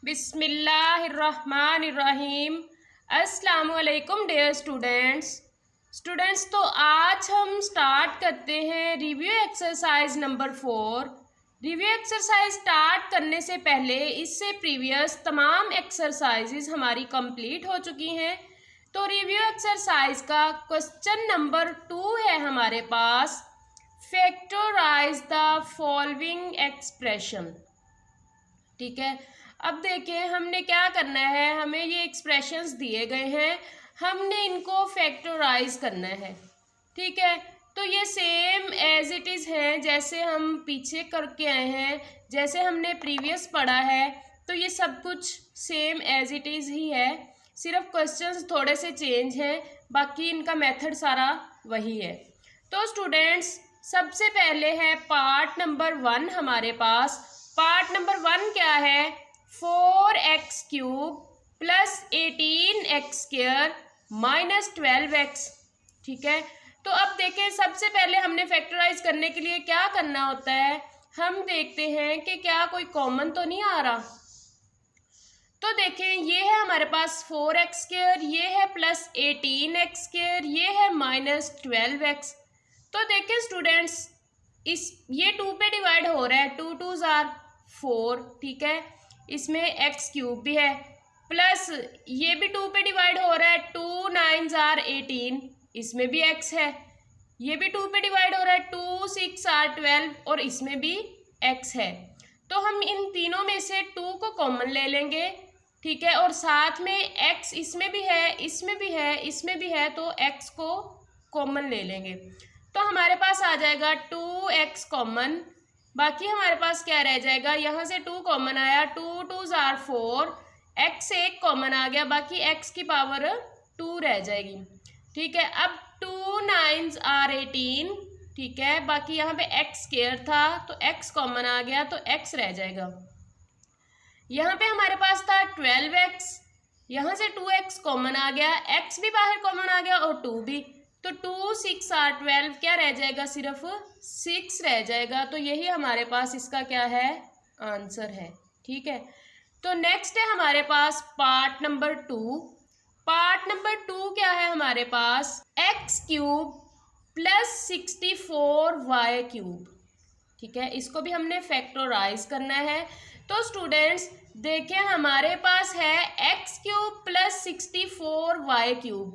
बिस्मिल्लाहिर्रहमानिर्रहीम। अस्सलामुअलैकुम dear students. तो आज हम स्टार्ट करते हैं review exercise number 4। Review exercise start करने से पहले इससे प्रीवियस तमाम एक्सरसाइजेज हमारी कंप्लीट हो चुकी हैं। तो रिव्यू एक्सरसाइज का क्वेश्चन नंबर 2 है हमारे पास, फैक्टराइज द फॉलोइंग एक्सप्रेशन। ठीक है, अब देखिए हमने क्या करना है, हमें ये एक्सप्रेशंस दिए गए हैं, हमने इनको फैक्टराइज करना है। ठीक है, तो ये सेम एज इट इज़ है जैसे हम पीछे करके आए हैं, जैसे हमने प्रीवियस पढ़ा है। तो ये सब कुछ सेम एज इट इज़ ही है, सिर्फ क्वेश्चंस थोड़े से चेंज हैं, बाकी इनका मेथड सारा वही है। तो स्टूडेंट्स, सबसे पहले है पार्ट नंबर 1 हमारे पास। पार्ट नंबर 1 क्या है, 4x³ plus 18x² minus 12x। ठीक है, तो अब देखें सबसे पहले हमने फैक्टराइज करने के लिए क्या करना होता है, हम देखते हैं कि क्या कोई कॉमन तो नहीं आ रहा। तो देखें ये है हमारे पास 4x², ये है प्लस 18x², ये है माइनस 12x। तो देखें स्टूडेंट्स, ये 2 पे डिवाइड हो रहा है, 2 2 ज़ार 4। ठीक है, इसमें x³ भी है, प्लस ये भी 2 पे डिवाइड हो रहा है, 2 9 ज़ार 18, इसमें भी x है। ये भी 2 पे डिवाइड हो रहा है, 2 6 ज़ार 12, और इसमें भी x है। तो हम इन तीनों में से 2 को कॉमन ले लेंगे। ठीक है, और साथ में x इसमें भी है, इसमें भी है, इसमें भी है, तो x को कॉमन ले लेंगे। तो हमारे पास आ जाएगा 2x कॉमन, बाकी हमारे पास क्या रह जाएगा, यहाँ से 2 कॉमन आया, 2 2 ज़ार 4, x 1 कॉमन आ गया, बाकी x की पावर 2 रह जाएगी। ठीक है, अब 2 9 ज़ार 18। ठीक है, बाकी यहाँ पे x² था तो x कॉमन आ गया, तो x रह जाएगा। यहाँ पे हमारे पास था 12x, यहाँ से 2x कॉमन आ गया, x भी बाहर कॉमन आ गया और 2 भी, तो 2 6 ज़ार 12 क्या रह जाएगा, सिर्फ 6 रह जाएगा। तो यही हमारे पास इसका क्या है, आंसर है। ठीक है, तो नेक्स्ट है हमारे पास पार्ट नंबर 2। पार्ट नंबर 2 क्या है हमारे पास, x³ प्लस 64y³। ठीक है, इसको भी हमने फैक्टराइज करना है। तो स्टूडेंट्स देखें हमारे पास है x³ प्लस 64y³।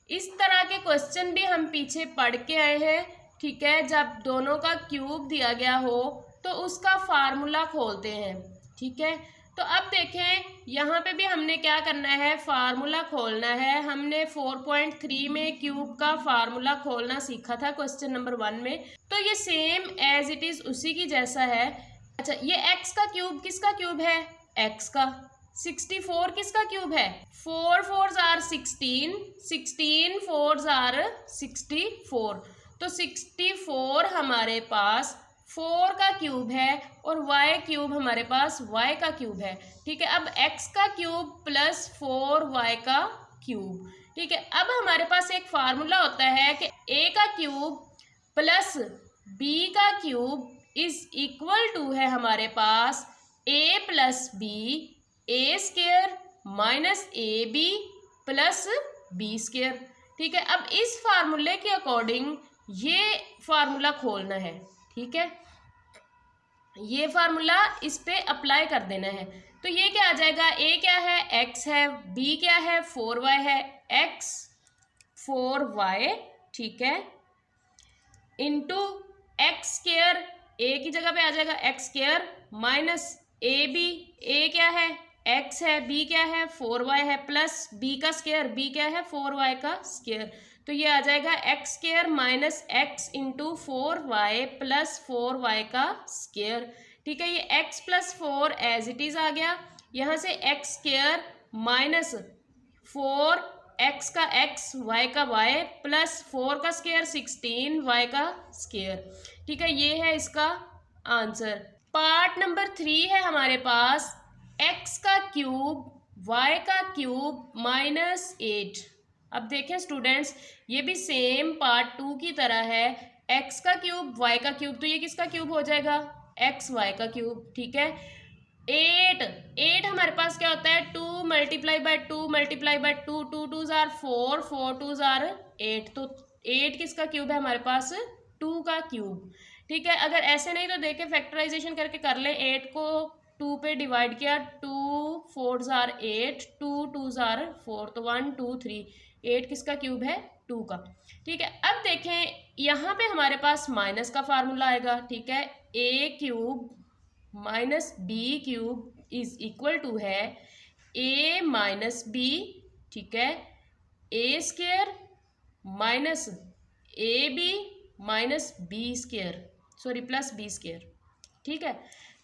इस तरह के क्वेश्चन भी हम पीछे पढ़ के आए हैं। ठीक है, जब दोनों का क्यूब दिया गया हो तो उसका फार्मूला खोलते हैं। ठीक है, तो अब देखें यहाँ पे भी हमने क्या करना है, फार्मूला खोलना है। हमने 4.3 में क्यूब का फार्मूला खोलना सीखा था क्वेश्चन नंबर 1 में, तो ये सेम एज इट इज़ उसी की जैसा है। अच्छा, ये x का क्यूब किसका क्यूब है, x का। 64 किसका क्यूब है, 4 4 ज़ार 16, 16 4 ज़ार 64, तो 64 हमारे पास 4 का क्यूब है और y³ हमारे पास y का क्यूब है। ठीक है, अब x का क्यूब प्लस 4y का क्यूब। ठीक है, अब हमारे पास एक फार्मूला होता है कि a का क्यूब प्लस b का क्यूब इज इक्वल टू है हमारे पास a plus b a² minus ab plus b²। ठीक है, अब इस फार्मूले के अकॉर्डिंग ये फार्मूला खोलना है। ठीक है, ये फार्मूला इस पे अप्लाई कर देना है। तो ये क्या आ जाएगा, a क्या है, x है, b क्या है, 4y है, x 4y। ठीक है, इंटू x², a की जगह पे आ जाएगा x² माइनस ab, a क्या है, x है, b क्या है, 4y है, प्लस b का स्क्वायर, b क्या है, 4y का स्क्वायर। तो ये आ जाएगा x² minus x into 4y plus 4y का स्क्वायर। ठीक है, ये x plus 4 as it is आ गया, यहाँ से x² माइनस 4 x का x y का y प्लस 4 का स्क्वायर 16 y का स्क्वायर। ठीक है, ये है इसका आंसर। पार्ट नंबर 3 है हमारे पास, x का क्यूब y का क्यूब माइनस 8। अब देखें स्टूडेंट्स, ये भी सेम पार्ट 2 की तरह है, x का क्यूब y का क्यूब, तो ये किसका क्यूब हो जाएगा, x y का क्यूब। ठीक है, 8 हमारे पास क्या होता है 2 multiply by 2 multiply by 2, 2 2s are 4, 4 2s are 8, तो 8 किसका क्यूब है हमारे पास 2 का क्यूब। ठीक है, अगर ऐसे नहीं तो देखे फैक्टराइजेशन करके कर ले, 8 को 2 पे डिवाइड किया, 2 4s आर 8, 2 2s आर 4, तो 1 2 3, 8 किसका क्यूब है 2 का। ठीक है, अब देखें यहाँ पे हमारे पास माइनस का फार्मूला आएगा। ठीक है, a cube minus B cube is equal to है a माइनस बी। ठीक है, A square minus A B minus B square, sorry plus B square. ठीक है,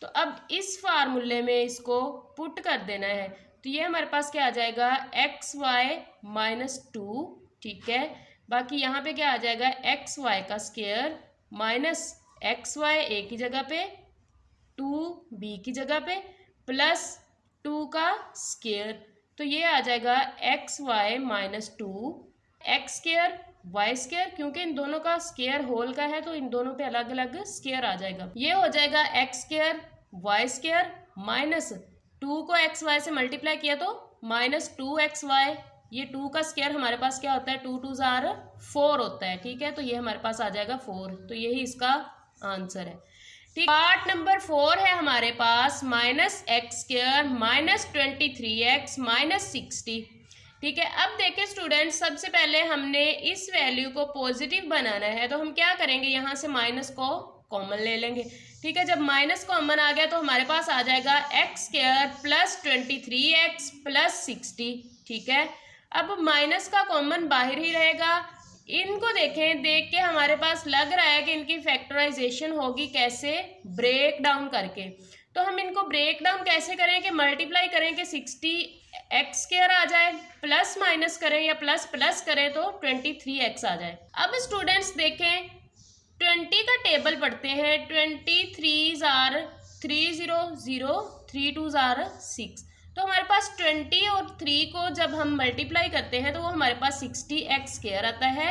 तो अब इस फार्मूले में इसको पुट कर देना है, तो ये हमारे पास क्या आ जाएगा एक्स वाई माइनस 2। ठीक है, बाकी यहाँ पे क्या आ जाएगा एक्स वाई का स्क्वेयर माइनस एक्स वाई ए की जगह पे 2b की जगह पे प्लस 2 का स्क्वेयर, तो ये आ जाएगा x y minus 2 x square y square, क्योंकि इन दोनों का स्क्वेयर होल का है तो इन दोनों पे अलग अलग स्क्वेयर आ जाएगा। ये हो जाएगा x square y square minus 2 को एक्स वाई से मल्टीप्लाई किया तो माइनस 2xy, ये 2 का स्क्वेयर हमारे पास क्या होता है 2 2s आर 4 होता है। ठीक है, तो ये हमारे पास आ जाएगा 4, तो यही इसका आंसर है। ठीक, पार्ट नंबर 4 है हमारे पास minus x square minus 23x minus 60। ठीक है, अब देखिए स्टूडेंट्स, सबसे पहले हमने इस वैल्यू को पॉजिटिव बनाना है, तो हम क्या करेंगे यहाँ से माइनस को कॉमन ले लेंगे। ठीक है, जब माइनस कॉमन आ गया तो हमारे पास आ जाएगा x square plus 23x plus 60। ठीक है, अब माइनस का कॉमन बाहर ही रहेगा। इनको देखें, देख के हमारे पास लग रहा है कि इनकी फैक्टराइजेशन होगी कैसे, ब्रेक डाउन करके। तो हम इनको ब्रेक डाउन कैसे करें कि मल्टीप्लाई करें कि 60x स्क्वायर आ जाए, प्लस माइनस करें या प्लस प्लस करें तो 23x आ जाए। अब स्टूडेंट्स देखें 20 का टेबल पढ़ते हैं, 23s आर 300, 3 2s आर 6, तो हमारे पास 20 और 3 को जब हम मल्टीप्लाई करते हैं तो वो हमारे पास 60x स्क्वायर आता है।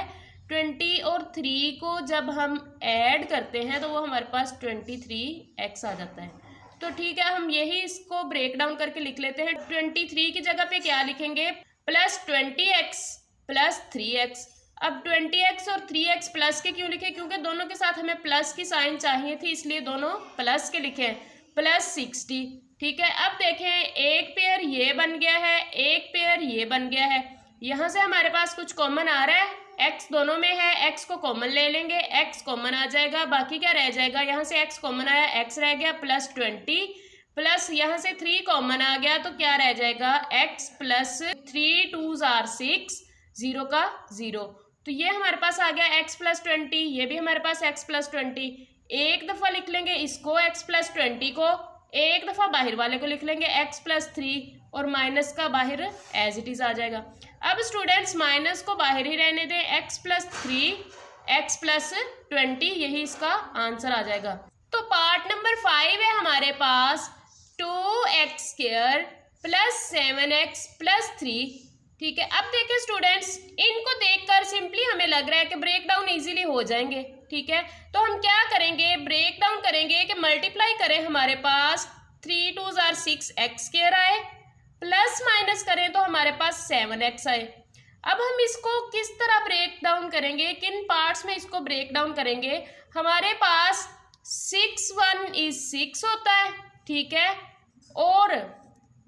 20 और 3 को जब हम ऐड करते हैं तो वो हमारे पास 23x आ जाता है। तो ठीक है, हम यही इसको ब्रेक डाउन करके लिख लेते हैं। 23 की जगह पे क्या लिखेंगे प्लस 20x प्लस 3x। अब 20x और 3x प्लस के क्यों लिखे, क्योंकि दोनों के साथ हमें प्लस की साइन चाहिए थी, इसलिए दोनों प्लस के लिखे, प्लस 60। ठीक है, अब देखें एक पेयर ये बन गया है, एक पेयर ये बन गया है। यहाँ से हमारे पास कुछ कॉमन आ रहा है, x दोनों में है, x को कॉमन ले लेंगे, x कॉमन आ जाएगा, बाकी क्या रह जाएगा, यहाँ से x कॉमन आया, x रह गया प्लस 20 प्लस यहाँ से 3 कॉमन आ गया तो क्या रह जाएगा x प्लस 3 2s आर 6, 0 का 0, तो ये हमारे पास आ गया x प्लस 20, ये भी हमारे पास x प्लस 20। एक दफ़ा लिख लेंगे इसको x प्लस 20 को, एक दफ़ा बाहर वाले को लिख लेंगे x प्लस 3 और माइनस का बाहर एज इट इज़ आ जाएगा। अब स्टूडेंट्स माइनस को बाहर ही रहने दें, x प्लस 3 x प्लस 20, यही इसका आंसर आ जाएगा। तो पार्ट नंबर 5 है हमारे पास 2x square plus 7x plus 3। ठीक है, अब देखिए स्टूडेंट्स, इनको देखकर सिंपली हमें लग रहा है कि ब्रेक डाउन ईजिली हो जाएंगे। ठीक है, तो हम क्या करेंगे, ब्रेक डाउन करेंगे कि मल्टीप्लाई करें, हमारे पास 3 2s आर 6x स्क्वायर आए, प्लस माइनस करें तो हमारे पास 7x आए। अब हम इसको किस तरह ब्रेक डाउन करेंगे, किन पार्ट्स में इसको ब्रेक डाउन करेंगे, हमारे पास 6 1 इज 6 होता है। ठीक है, और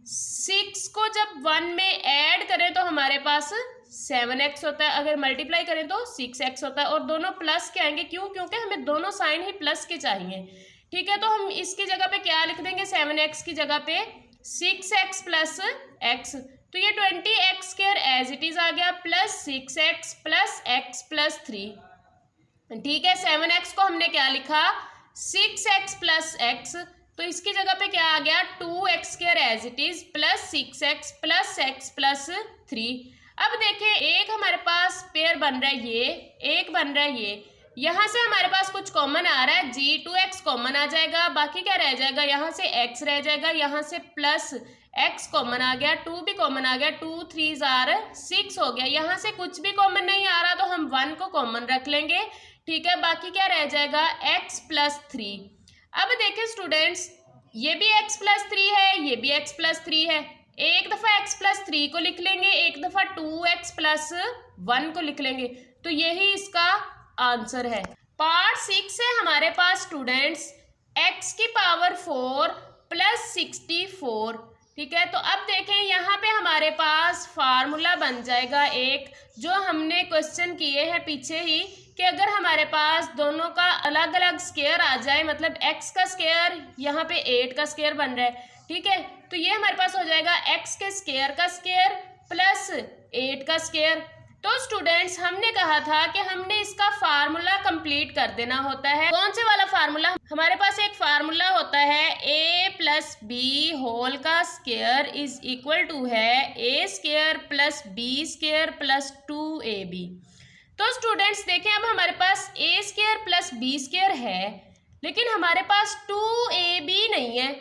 6 को जब 1 में ऐड करें तो हमारे पास 7x होता है, अगर मल्टीप्लाई करें तो 6x होता है, और दोनों प्लस के आएंगे, क्यों, क्योंकि हमें दोनों साइन ही प्लस के चाहिए। ठीक है, तो हम इसकी जगह पे क्या लिख देंगे, 7x की जगह पे 6x प्लस x, तो ये 20x square as it is आ गया plus 6x plus x plus 3। ठीक है, 7x को हमने क्या लिखा 6x प्लस x, तो इसकी जगह पे क्या आ गया 2x square as it is plus 6x plus x plus 3। अब देखें एक हमारे पास पेयर बन रहा है, ये एक बन रहा है, ये यहाँ से हमारे पास कुछ कॉमन आ रहा है, g 2x कॉमन आ जाएगा, बाकी क्या रह जाएगा, यहाँ से x रह जाएगा, यहाँ से प्लस x कॉमन आ गया, 2 भी कॉमन आ गया, 2 3s आर 6 हो गया, यहाँ से कुछ भी कॉमन नहीं आ रहा तो हम 1 को कॉमन रख लेंगे। ठीक है, बाकी क्या रह जाएगा x प्लस 3। अब देखिए स्टूडेंट्स, ये भी x प्लस 3 है, ये भी x प्लस 3 है। एक दफा x प्लस 3 को लिख लेंगे, एक दफा 2x प्लस 1 को लिख लेंगे, तो यही इसका आंसर है। पार्ट 6 है हमारे पास स्टूडेंट्स x की पावर 4 प्लस 64। ठीक है, तो अब देखें यहाँ पे हमारे पास फार्मूला बन जाएगा एक, जो हमने क्वेश्चन किए हैं पीछे ही, कि अगर हमारे पास दोनों का अलग अलग स्क्वायर आ जाए, मतलब x का स्क्वायर यहाँ पे 8 का स्क्वायर बन रहा है। ठीक है, तो ये हमारे पास हो जाएगा x के स्क्वायर का स्क्वायर प्लस 8 का स्क्वायर। तो स्टूडेंट्स हमने कहा था कि हमने इसका फार्मूला कंप्लीट कर देना होता है। कौन से वाला फार्मूला? हमारे पास एक फार्मूला होता है a प्लस बी होल का स्क्वायर इज इक्वल टू है a square plus b square plus 2ab। तो स्टूडेंट्स देखें, अब हमारे पास a square plus b square है, लेकिन हमारे पास 2ab नहीं है,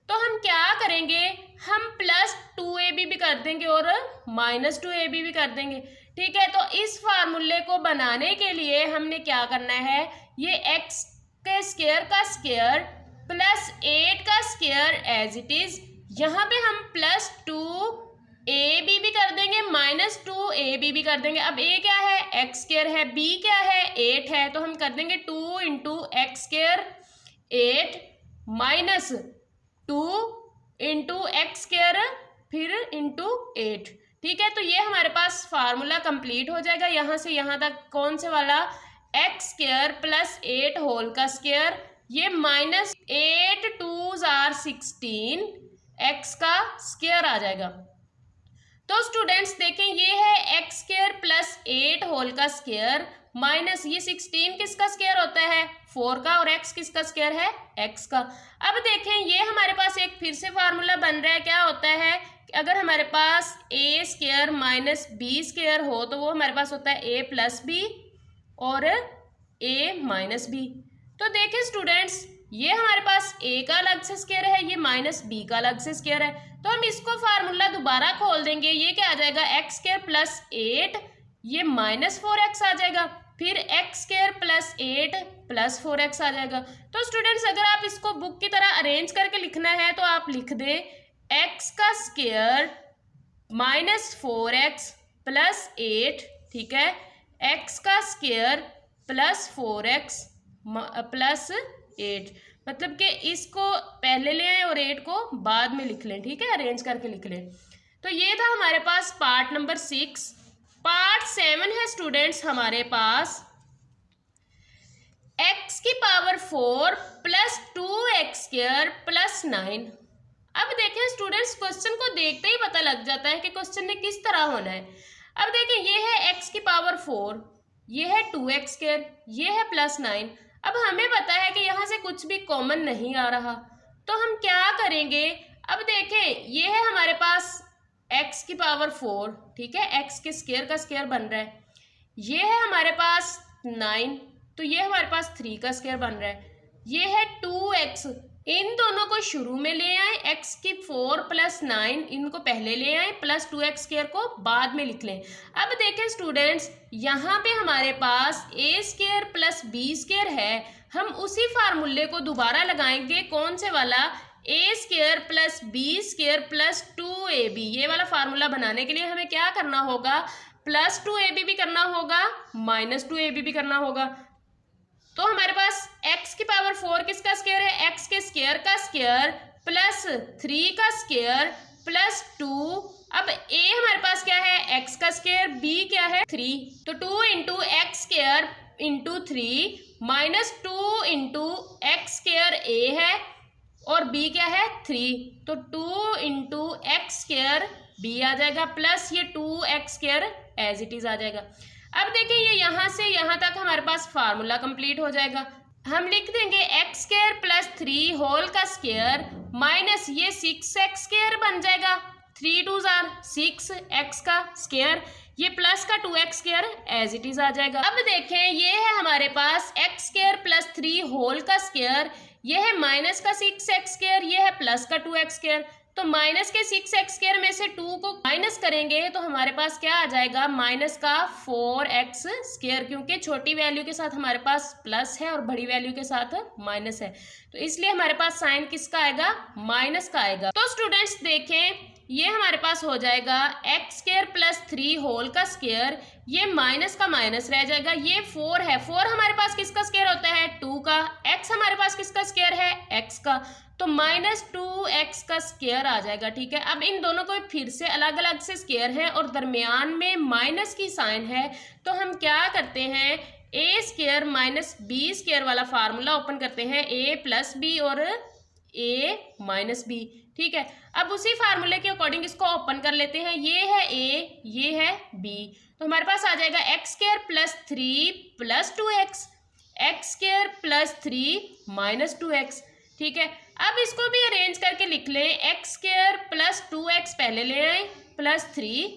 तो हम क्या करेंगे, हम प्लस 2ab भी कर देंगे और माइनस 2ab भी कर देंगे। ठीक है, तो इस फार्मूले को बनाने के लिए हमने क्या करना है, ये x के स्क्वायर का स्क्वायर प्लस 8 का स्क्वायर एज इट इज, यहाँ पे हम प्लस 2ab भी कर देंगे, माइनस 2ab भी कर देंगे। अब a क्या है, x स्क्वायर है, b क्या है, 8 है, तो हम कर देंगे 2 into x square 8 minus 2 into x square फिर इंटू 8। ठीक है, तो ये हमारे पास फार्मूला कंप्लीट हो जाएगा। यहाँ से यहाँ तक कौन से वाला, एक्स स्क्वायर प्लस 8 होल का स्क्वायर, ये माइनस 8 2s are 16 एक्स का स्क्वायर आ जाएगा। तो स्टूडेंट्स देखें, ये है एक्स स्क्वायर प्लस 8 होल का स्क्वायर माइनस ये 16 किसका स्क्वायर होता है, 4 का, और x किसका स्क्वायर है, x का। अब देखें, ये हमारे पास एक फिर से फार्मूला बन रहा है, क्या होता है कि अगर हमारे पास a square minus b square हो तो वो हमारे पास होता है a प्लस बी और a माइनस बी। तो देखें स्टूडेंट्स, ये हमारे पास a का अलग से स्क्वायर है, ये माइनस b का अलग से स्क्वायर है, तो हम इसको फार्मूला दोबारा खोल देंगे। ये क्या आ जाएगा, एक्स स्क्वायर प्लस 8, ये माइनस 4x आ जाएगा, फिर x square plus 8 plus 4x आ जाएगा। तो स्टूडेंट्स अगर आप इसको बुक की तरह अरेंज करके लिखना है तो आप लिख दे x का स्क्वायर माइनस 4x प्लस 8, ठीक है, x का स्क्वायर प्लस 4x प्लस 8, मतलब कि इसको पहले ले आए और 8 को बाद में लिख लें। ठीक है, अरेंज करके लिख लें। तो ये था हमारे पास पार्ट नंबर 6। पार्ट 7 है स्टूडेंट्स हमारे पास x की power 4 plus 2x square plus 9। अब देखें स्टूडेंट्स, क्वेश्चन को देखते ही पता लग जाता है कि क्वेश्चन ने किस तरह होना है। अब देखें, ये है x की पावर 4, ये है 2x स्क्वायर, ये है प्लस 9। अब हमें पता है कि यहाँ से कुछ भी कॉमन नहीं आ रहा, तो हम क्या करेंगे। अब देखें, ये है हमारे पास x की पावर 4, ठीक है, x के स्क्वायर का स्क्वायर बन रहा है, ये है हमारे पास 9, तो ये हमारे पास 3 का स्क्वायर बन रहा है, ये है 2x, इन दोनों को शुरू में ले आए, x की 4 प्लस 9 इनको पहले ले आए, प्लस 2x स्क्वायर को बाद में लिख लें। अब देखें स्टूडेंट्स, यहाँ पे हमारे पास a square plus b square है, हम उसी फार्मूले को दोबारा लगाएंगे। कौन से वाला, a square plus b square plus 2ab। ये वाला फार्मूला बनाने के लिए हमें क्या करना होगा, प्लस 2ab भी करना होगा, माइनस 2ab भी करना होगा। तो हमारे पास x की पावर 4 किसका स्क्वायर है, x के स्क्वायर का स्क्वायर प्लस 3 का स्क्वायर प्लस 2। अब a हमारे पास क्या है, x का स्क्वायर, b क्या है 3, तो 2 into x square into 3 minus 2 into x square a है और b क्या है 3, तो 2 इंटू एक्स स्क्वायर b आ जाएगा प्लस ये 2x square as it is आ जाएगा। अब देखिए, ये यहाँ से यहाँ तक हमारे पास फार्मूला कंप्लीट हो जाएगा। हम लिख देंगे एक्स स्क्वायर प्लस 3 होल का स्क्वायर माइनस ये 6x स्क्वायर बन जाएगा, 3 2s are 6 x का स्क्वायर, ये प्लस का 2x square as it is आ जाएगा। अब देखें, ये है हमारे पास एक्स स्क्वायर प्लस 3 होल का स्क्वायर, ये है माइनस का 6x स्क्वायर, ये है प्लस का 2x स्क्वायर, तो माइनस के 6x² में से 2 को माइनस करेंगे तो हमारे पास क्या आ जाएगा, माइनस का 4x², क्योंकि छोटी वैल्यू के साथ हमारे पास प्लस है और बड़ी वैल्यू के साथ माइनस है, तो इसलिए हमारे पास साइन किसका आएगा, माइनस का आएगा। तो स्टूडेंट्स देखें, ये हमारे पास हो जाएगा x² + 3 होल का स्क्वायर, ये माइनस का माइनस रह जाएगा, ये 4 है, 4 हमारे पास किसका स्क्वायर होता है, 2 का, x हमारे पास किसका स्क्वायर है, x का, तो -2x का स्क्वायर आ जाएगा। ठीक है, अब इन दोनों को फिर से अलग अलग से स्क्वायर है और दरमियान में माइनस की साइन है, तो हम क्या करते हैं, a² - b² वाला फार्मूला ओपन करते हैं, a + b और a - b। ठीक है, अब उसी फार्मूले के अकॉर्डिंग इसको ओपन कर लेते हैं, ये है a, ये है b, तो हमारे पास आ जाएगा x² + 3 + 2x, x² + 3 - 2x। ठीक है, अब इसको भी अरेंज करके लिख लें, x² + 2x पहले ले आए प्लस 3,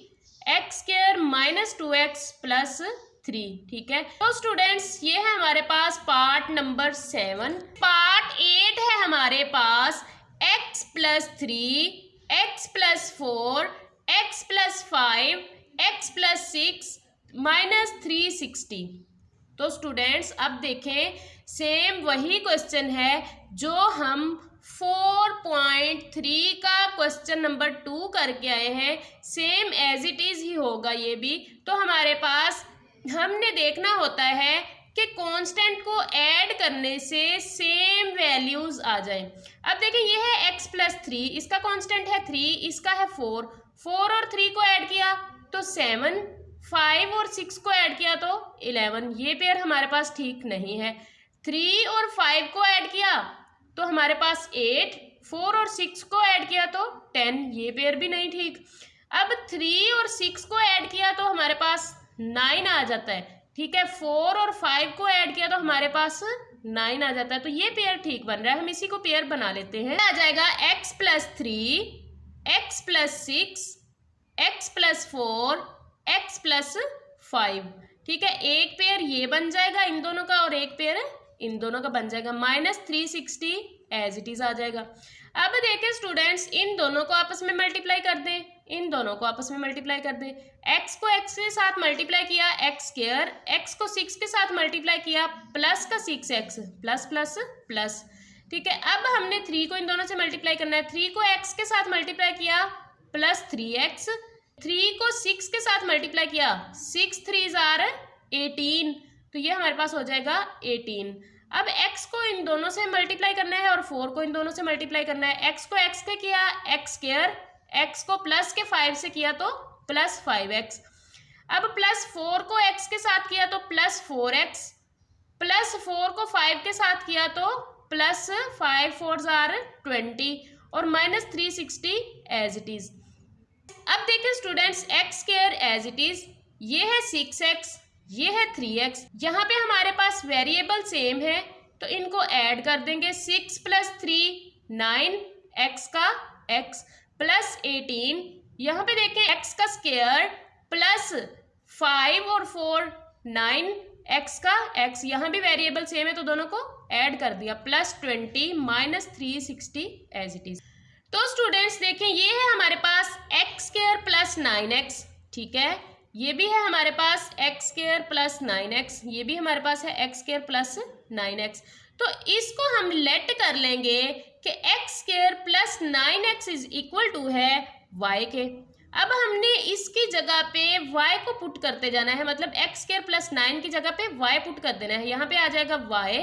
x² - 2x + 3। ठीक है, तो स्टूडेंट्स ये है हमारे पास पार्ट नंबर 7। पार्ट 8 है हमारे पास x + 3, x + 4, x + 5, x + 6 - 360। तो स्टूडेंट्स अब देखें, सेम वही क्वेश्चन है जो हम 4.3 का क्वेश्चन नंबर 2 करके आए हैं, सेम एज इट इज ही होगा ये भी। तो हमारे पास हमने देखना होता है कि कांस्टेंट को ऐड करने से सेम वैल्यूज आ जाए। अब देखिए, ये है x + 3, इसका कांस्टेंट है 3, इसका है 4, 4 और 3 को ऐड किया तो 7, 5 और 6 को ऐड किया तो 11, ये पेयर हमारे पास ठीक नहीं है। 3 और 5 को ऐड किया तो हमारे पास 8, 4 और 6 को ऐड किया तो 10, ये पेयर भी नहीं ठीक। अब 3 और 6 को ऐड किया तो हमारे पास 9 आ जाता है। ठीक है, 4 और 5 को ऐड किया तो हमारे पास 9 आ जाता है, तो ये पेयर ठीक बन रहा है, हम इसी को पेयर बना लेते हैं। आ जाएगा x + 3, x + 6, x + 4, x + 5। ठीक है, एक पेयर ये बन जाएगा इन दोनों का और एक पेयर इन दोनों का बन जाएगा, -360 एज इट इज आ जाएगा। अब देखें स्टूडेंट्स, इन दोनों को आपस में मल्टीप्लाई कर दें, इन दोनों को आपस में मल्टीप्लाई कर दें, x को x के साथ मल्टीप्लाई किया x², x को 6 के साथ मल्टीप्लाई किया प्लस का 6x, प्लस प्लस प्लस। ठीक है, अब हमने 3 को इन दोनों से मल्टीप्लाई करना है, 3 को x के साथ मल्टीप्लाई किया प्लस 3x, 3 को 6 के साथ मल्टीप्लाई किया, 6 3s are 18, तो ये हमारे पास हो जाएगा 18। अब x को इन दोनों से मल्टीप्लाई करना है और 4 को इन दोनों से मल्टीप्लाई करना है, x को x के किया x², x को प्लस के 5 से किया तो प्लस 5x, अब प्लस 4 को x के साथ किया तो प्लस 4x, प्लस 4 को 5 के साथ किया तो प्लस 5 4s are 20 और -360 एज इट इज। अब देखिए students, x² as it is, ये है 6x, ये है 3x, यहाँ पे हमारे पास वेरिएबल सेम है तो इनको ऐड कर देंगे, 6 + 3 9, x का x प्लस 18, यहाँ पे देखें x का स्क्वायर प्लस 5 और 4 9, x का x, यहाँ भी वेरिएबल सेम है तो दोनों को ऐड कर दिया, प्लस 20 -360 एज इट इज। तो स्टूडेंट्स देखें, ये है हमारे पास x² + 9x। ठीक है, ये भी है हमारे पास x² + 9x, ये भी हमारे पास है x² + 9x। तो इसको हम लेट कर लेंगे कि x² + 9x is equal to है y के। अब हमने इसकी जगह पे y को पुट करते जाना है, मतलब x² + 9 की जगह पे y पुट कर देना है। यहाँ पे आ जाएगा y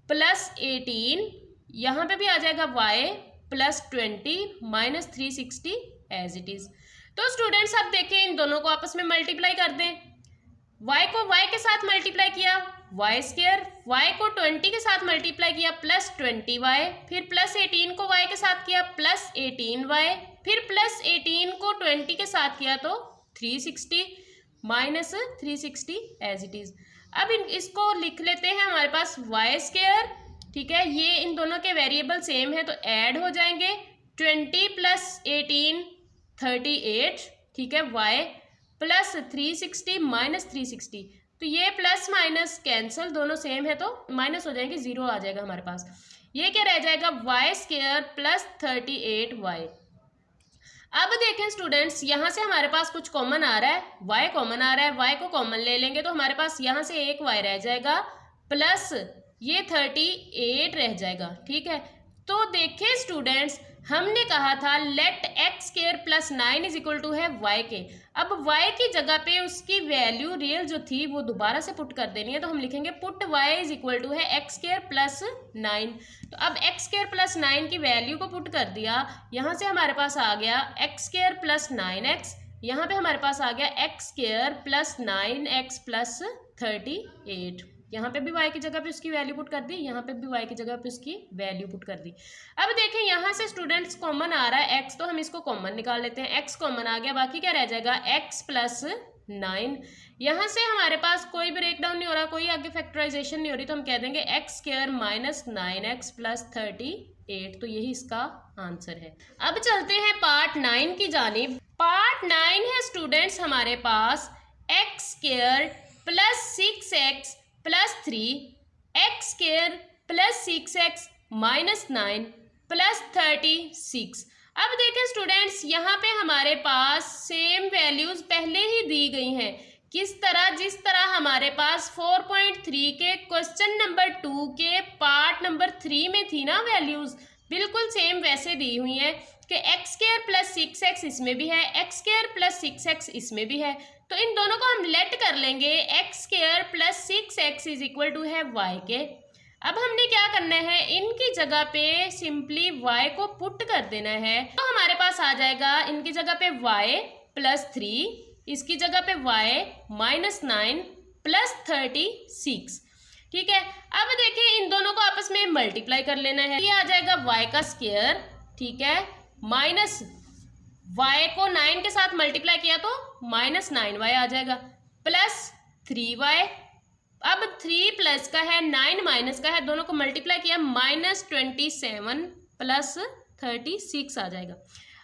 + 18, यहाँ पे भी आ जाएगा y + 20 -360 एज इट इज। तो स्टूडेंट्स अब देखें, इन दोनों को आपस में मल्टीप्लाई कर दें, y को y के साथ मल्टीप्लाई किया y², y को 20 के साथ मल्टीप्लाई किया प्लस 20y, फिर प्लस 18 को y के साथ किया प्लस 18y, फिर प्लस 18 को 20 के साथ किया तो 360 -360 एज इट इज। अब इसको लिख लेते हैं, हमारे पास y²। ठीक है, ये इन दोनों के वेरिएबल सेम है तो ऐड हो जाएंगे, 20 + 18 38। ठीक है, y प्लस 360 -360, तो ये प्लस माइनस कैंसिल, दोनों सेम है तो माइनस हो जाएंगे, 0 आ जाएगा हमारे पास। ये क्या रह जाएगा, y² + 38y। अब देखें स्टूडेंट्स, यहाँ से हमारे पास कुछ कॉमन आ रहा है, y कॉमन आ रहा है, y को कॉमन ले लेंगे तो हमारे पास यहाँ से एक y रह जाएगा प्लस ये 38 रह जाएगा। ठीक है, तो देखें स्टूडेंट्स, हमने कहा था let x square plus 9 is equal to है y के। अब y की जगह पे उसकी वैल्यू रियल जो थी वो दोबारा से पुट कर देनी है, तो हम लिखेंगे put y is equal to है एक्स स्क्वायर प्लस 9। तो अब एक्स स्क्वायर प्लस 9 की वैल्यू को पुट कर दिया, यहाँ से हमारे पास आ गया एक्स स्क्वायर प्लस 9x, यहाँ पे हमारे पास आ गया x square plus 9x plus 38। यहाँ पे भी y की जगह पे उसकी वैल्यू पुट कर दी, यहाँ पे भी y की जगह पे उसकी वैल्यू पुट कर दी। अब देखें यहाँ से स्टूडेंट्स कॉमन आ रहा है x, तो हम इसको कॉमन निकाल लेते हैं। x कॉमन आ गया, बाकी क्या रह जाएगा x प्लस 9। यहाँ से हमारे पास कोई ब्रेक डाउन नहीं हो रहा, कोई आगे फैक्टराइजेशन नहीं हो रही, तो हम कह देंगे x square minus 9x plus 38। तो यही इसका आंसर है। अब चलते हैं पार्ट 9 की जानिब। पार्ट 9 है स्टूडेंट्स हमारे पास x square plus 6x plus 3, x square plus 6x minus 9 plus 36। अब देखें स्टूडेंट्स, यहाँ पे हमारे पास सेम वैल्यूज पहले ही दी गई हैं। किस तरह? जिस तरह हमारे पास 4.3 के क्वेश्चन नंबर 2 के पार्ट नंबर 3 में थी ना वैल्यूज, बिल्कुल सेम वैसे दी हुई हैं कि एक्स स्क्वायर प्लस 6x इसमें भी है, एक्स स्क्वायर प्लस 6x इसमें भी है। तो इन दोनों को हम लेट कर लेंगे, x square plus 6x is equal to है y के। अब हमने क्या करना है, इनकी जगह पे सिंपली y को पुट कर देना है, तो हमारे पास आ जाएगा इनकी जगह पे y प्लस 3, इसकी जगह पे y माइनस 9 प्लस 36। ठीक है, अब देखिए इन दोनों को आपस में मल्टीप्लाई कर लेना है, ये आ जाएगा y का स्क्वायर, ठीक है, माइनस y को 9 के साथ मल्टीप्लाई किया तो माइनस 9y आ जाएगा, प्लस 3y। अब 3 प्लस का है 9 माइनस का है, दोनों को मल्टीप्लाई किया माइनस 27 प्लस 36 आ जाएगा।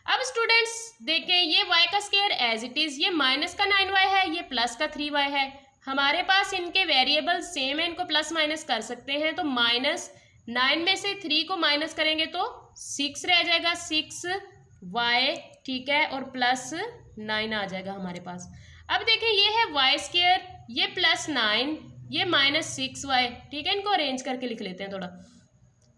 अब स्टूडेंट्स देखें, ये y का स्क्वायर एज इट इज, ये माइनस का 9y है, ये प्लस का 3y है। हमारे पास इनके वेरिएबल सेम है, इनको प्लस माइनस कर सकते हैं, तो माइनस 9 में से 3 को माइनस करेंगे तो 6 रह जाएगा, 6y, ठीक है, और प्लस 9 आ जाएगा हमारे पास। अब देखें ये है y स्क्वायर, ये प्लस 9, ये माइनस 6y, ठीक है, इनको अरेंज करके लिख लेते हैं थोड़ा।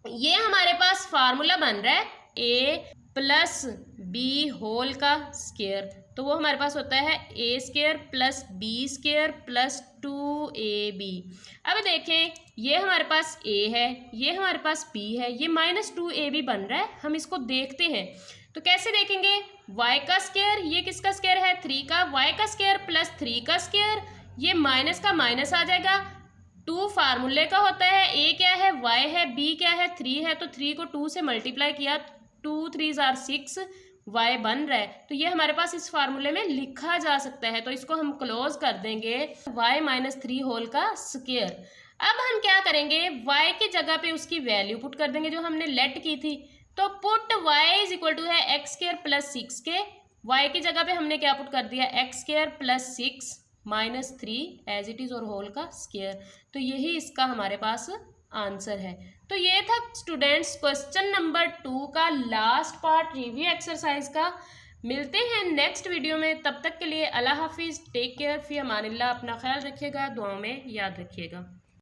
ये हमारे पास फार्मूला बन रहा है a प्लस बी होल का स्क्वायर, तो वो हमारे पास होता है a square plus b square plus 2ab। अब देखें ये हमारे पास a है, ये हमारे पास b है, ये माइनस 2ab बन रहा है। हम इसको देखते हैं तो कैसे देखेंगे, y का स्क्वायर, ये किसका स्क्वायर है 3 का, y का स्क्वायर प्लस 3 का स्क्वायर, ये माइनस का माइनस आ जाएगा, 2 फार्मूले का होता है, a क्या है y है, b क्या है 3 है, तो 3 को 2 से मल्टीप्लाई किया, 2 3 आर 6, y बन रहा है। तो ये हमारे पास इस फार्मूले में लिखा जा सकता है, तो इसको हम क्लोज कर देंगे y माइनस 3 होल का स्क्वायर। अब हम क्या करेंगे, y की जगह पे उसकी वैल्यू पुट कर देंगे जो हमने लेट की थी, तो put y is equal to है एक्स स्क्वायर प्लस 6 के, y की जगह पे हमने क्या पुट कर दिया, x square plus 6 minus 3 as it is और होल का स्क्वायर। तो यही इसका हमारे पास आंसर है। तो ये था स्टूडेंट्स क्वेश्चन नंबर 2 का लास्ट पार्ट रिव्यू एक्सरसाइज का। मिलते हैं नेक्स्ट वीडियो में, तब तक के लिए अल्लाह हाफिज़, टेक केयर, फी अमानिल्लाह, अपना ख्याल रखिएगा, दुआओं में याद रखिएगा।